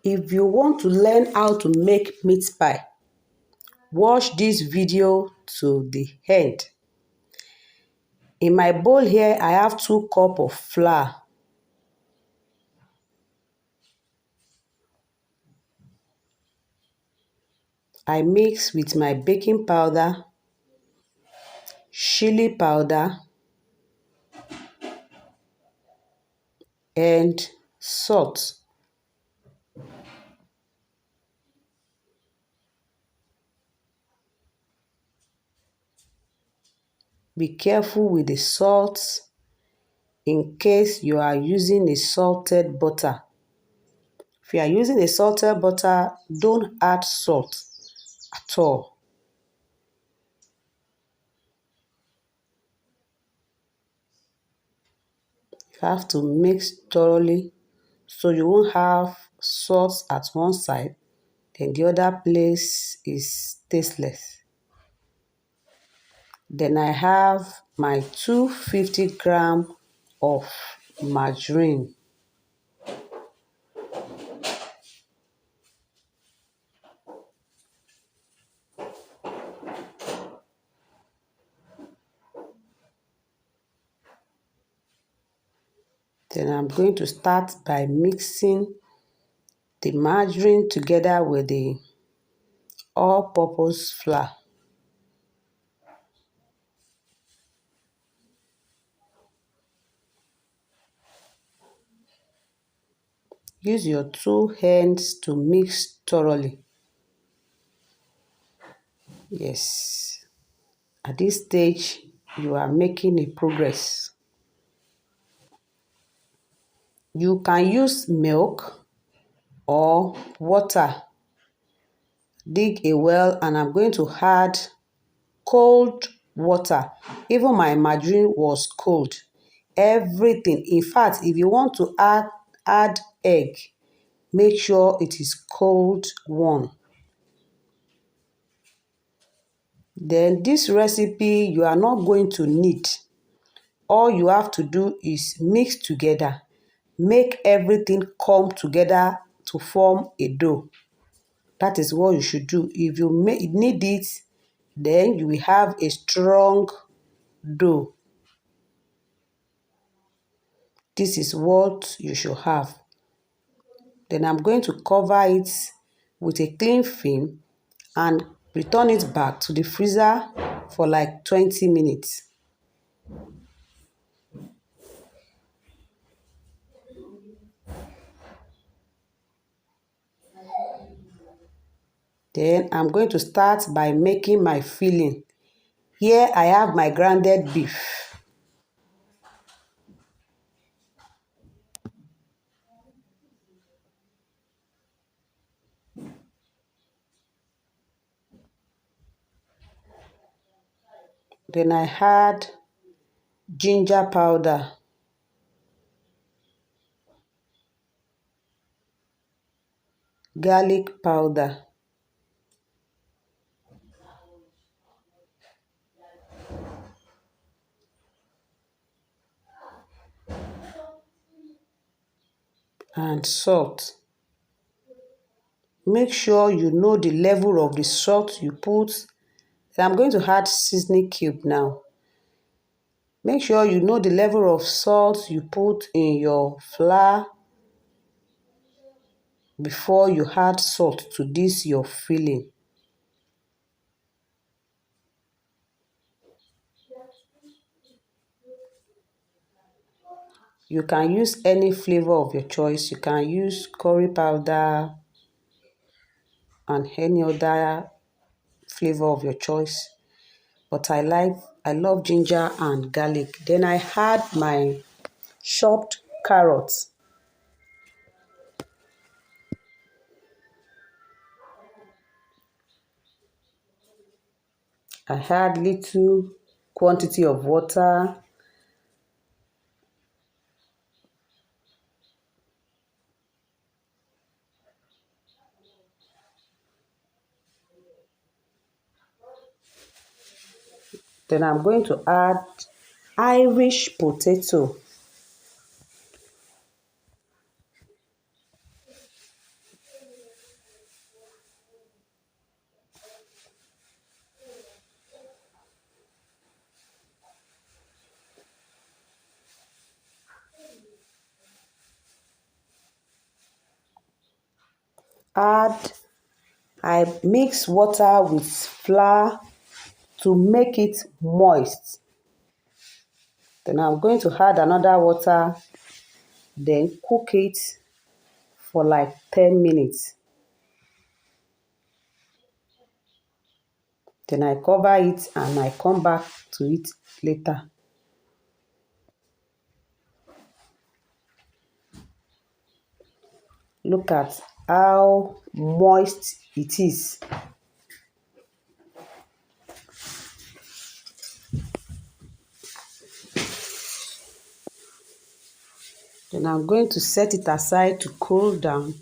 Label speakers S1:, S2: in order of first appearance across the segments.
S1: If you want to learn how to make meat pie, watch this video to the end. In my bowl here, I have 2 cups of flour. I mix with my baking powder, chili powder, and salt. Be careful with the salt in case you are using a salted butter. If you are using a salted butter, don't add salt at all. You have to mix thoroughly so you won't have salt at one side, then the other place is tasteless. Then I have my 250 grams of margarine. Then I'm going to start by mixing the margarine together with the all-purpose flour. Use your 2 hands to mix thoroughly. Yes, at this stage, you are making a progress. You can use milk or water. Dig a well and I'm going to add cold water. Even my margarine was cold. Everything. In fact, if you want to add egg, make sure it is cold one. Then this recipe you are not going to need. All you have to do is mix together. Make everything come together to form a dough. That is what you should do. If you need it, then you will have a strong dough. This is what you should have. Then I'm going to cover it with a cling film and return it back to the freezer for like 20 minutes. Then I'm going to start by making my filling. Here I have my grounded beef. Then I add ginger powder, garlic powder, and salt. Make sure you know the level of the salt you put. I'm going to add seasoning cube now. Make sure you know the level of salt you put in your flour before you add salt to this your filling. You can use any flavor of your choice. You can use curry powder and any other flavor of your choice. But I love ginger and garlic. Then I add my chopped carrots. I add little quantity of water. Then I'm going to add Irish potato. add, I mix water with flour to make it moist. Then I'm going to add another water, then cook it for like 10 minutes. Then I cover it and I come back to it later. Look at how moist it is. Then I'm going to set it aside to cool down.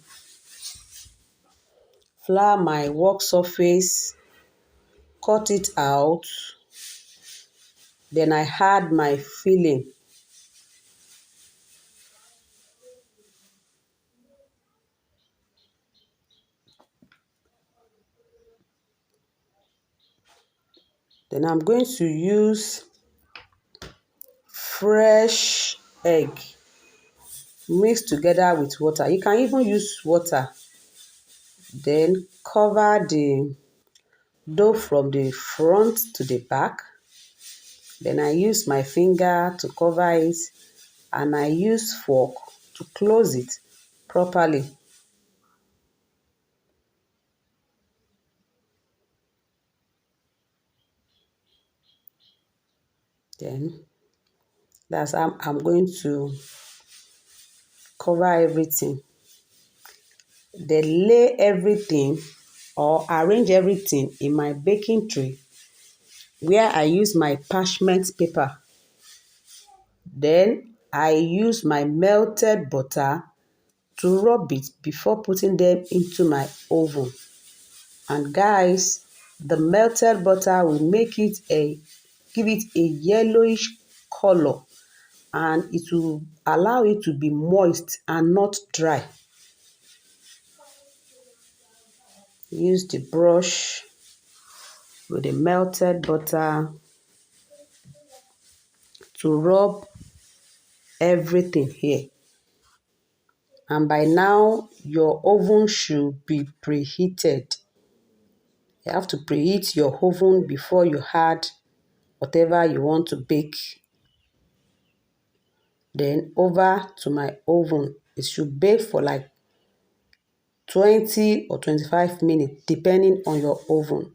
S1: Flour my work surface, cut it out. Then I add my filling. Then I'm going to use fresh egg mixed together with water. You can even use water. Then cover the dough from the front to the back. Then I use my finger to cover it and I use fork to close it properly. Then that's how I'm going to cover everything. Then lay everything or arrange everything in my baking tray where I use my parchment paper. Then I use my melted butter to rub it before putting them into my oven. And guys, the melted butter will give it a yellowish color, and it will allow it to be moist and not dry. Use the brush with the melted butter to rub everything here. And by now, your oven should be preheated. You have to preheat your oven before you add whatever you want to bake. Then over to my oven. It should bake for like 20 or 25 minutes depending on your oven.